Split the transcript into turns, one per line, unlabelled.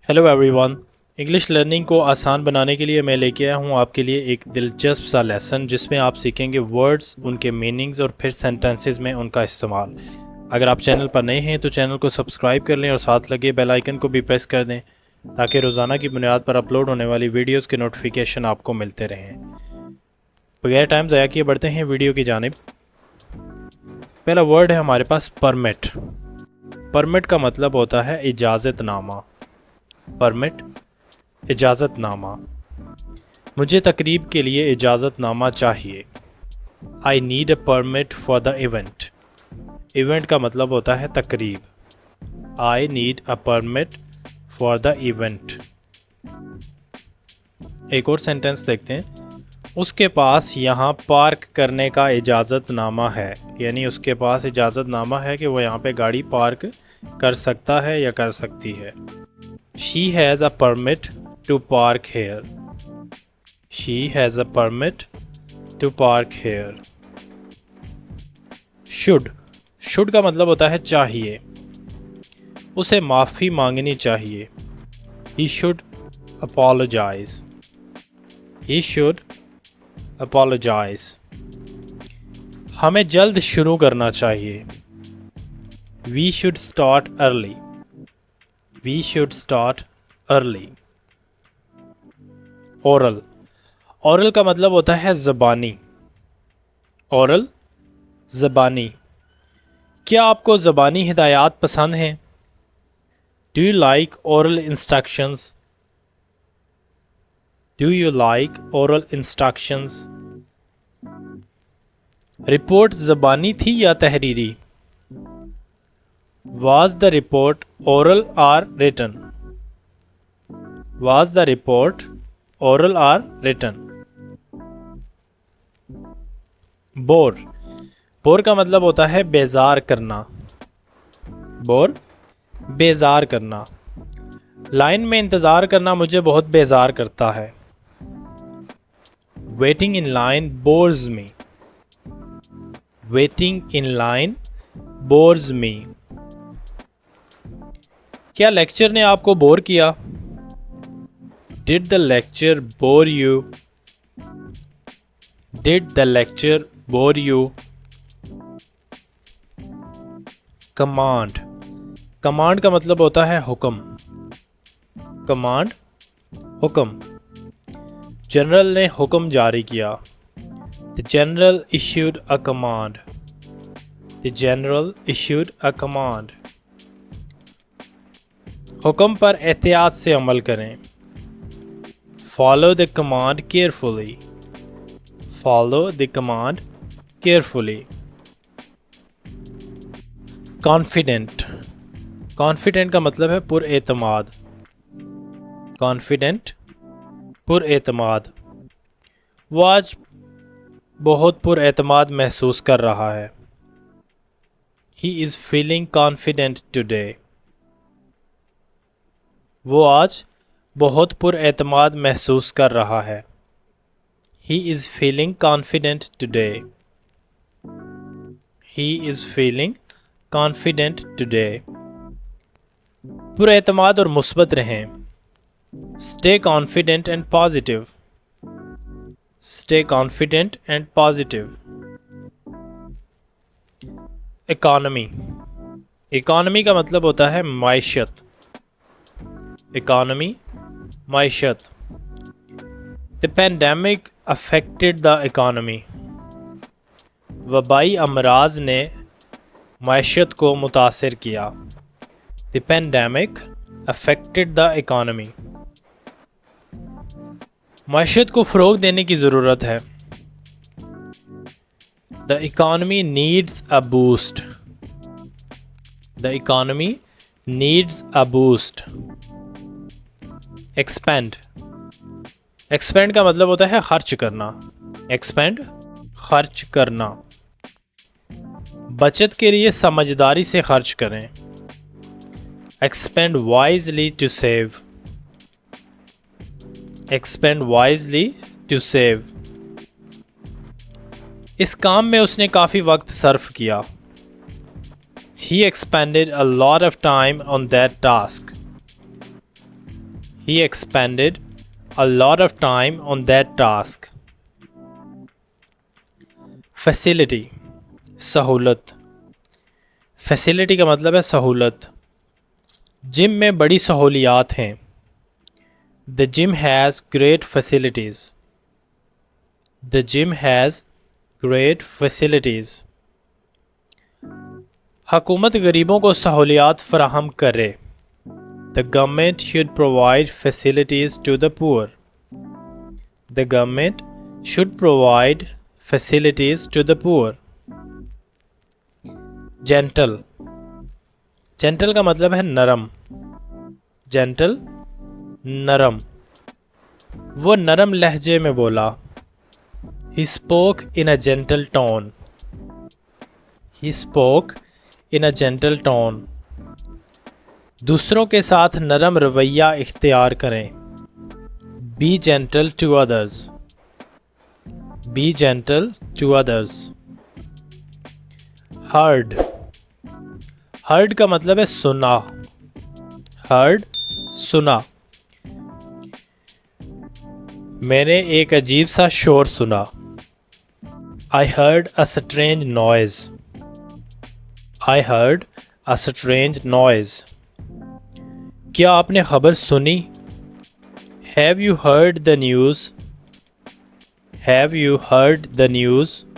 Hello everyone. English learning को आसान बनाने के लिए मैं लेके आया हूँ आपके लिए एक दिलचस्प सा लेसन जिसमें आप सीखेंगे वर्ड्स, उनके मीनिंग्स और फिर सेंटेंसेस में उनका इस्तेमाल। अगर आप चैनल पर नए हैं तो चैनल को सब्सक्राइब कर लें और साथ लगे बेल आइकन को भी प्रेस कर दें ताकि रोज़ाना की बुनियाद पर अपलोड होने वाली वीडियोज़ के नोटिफिकेशन आपको मिलते रहें। बगैर टाइम ज़ाया किए बढ़ते हैं वीडियो की जानिब। पहला वर्ड है हमारे पास परमिट। परमिट का मतलब होता है इजाज़तनामा। परमिट इजाज़तनामा। मुझे तकरीब के लिए इजाज़तनामा चाहिए। I need a permit for the event. Event का मतलब होता है तकरीब। I need a permit for the event. एक और सेंटेंस देखते हैं। उसके पास यहाँ पार्क करने का इजाज़तनामा है, यानी उसके पास इजाज़तनामा है कि वो यहाँ पे गाड़ी पार्क कर सकता है या कर सकती है। She has a permit to park here. She has a permit to park here. Should का मतलब होता है चाहिए। उसे माफ़ी मांगनी चाहिए। He should apologize. He should apologize. हमें जल्द शुरू करना चाहिए। We should start early. We should start early. Oral. Oral का मतलब होता है ज़बानी। ओरल ज़बानी। क्या आपको ज़बानी हिदायत पसंद हैं? Do you like oral instructions? Do you like oral instructions? Report ज़बानी थी या तहरीरी? Was the report oral or written? Was the report oral or written? Bore. Bore का मतलब होता है बेजार करना। बोर बेजार करना। लाइन में इंतज़ार करना मुझे बहुत बेजार करता है। Waiting in line bores me. Waiting in line bores me. क्या लेक्चर ने आपको बोर किया? Did the lecture bore you? Did the lecture bore you? Command. Command का मतलब होता है हुक्म। कमांड हुक्म। जनरल ने हुक्म जारी किया। The general issued a command. The general issued a command. हुक्म पर एहतियात से अमल करें। Follow the command carefully. Follow the command carefully. Confident. Confident का मतलब है पुरएतमाद। Confident पुरएतमाद। वो आज बहुत पुरएतमाद महसूस कर रहा है। He is feeling confident today. वो आज बहुत पुरएतमाद महसूस कर रहा है। He is feeling confident today. He is feeling confident today. पुरएतमाद और मुस्बत रहें। Stay confident and positive. Stay confident and positive. Economy. Economy का मतलब होता है मायशत। Economy मायशत। The pandemic affected the economy. वबाई अमराज ने मायशत को मुतासिर किया। The pandemic affected the economy. मायशत को फ़रोग देने की ज़रूरत है। The economy needs a boost. The economy needs a boost. Expand. Expand का मतलब होता है खर्च करना। Expand खर्च करना। बचत के लिए समझदारी से खर्च करें। Expand wisely to save. Expand wisely to save. इस काम में उसने काफ़ी वक्त सर्फ किया। He expended a lot of time on that task. He expended a lot of time on that task. Facility, सहूलत. फैसिलिटी का मतलब है सहूलत. जिम में बड़ी सहूलियात हैं. The gym has great facilities. The gym has great facilities. हुकूमत गरीबों को सहूलियात फराहम करे. The government should provide facilities to the poor. The government should provide facilities to the poor. Gentle. Gentle का मतलब है नरम. Gentle, नरम. वो नरम लहजे में बोला. He spoke in a gentle tone. He spoke in a gentle tone. दूसरों के साथ नरम रवैया इख्तियार करें. Be gentle to others. Be gentle to others. Heard. Heard का मतलब है सुना. Heard, सुना. मैंने एक अजीब सा शोर सुना. I heard a strange noise. I heard a strange noise. क्या आपने खबर सुनी? Have you heard the news? Have you heard the news?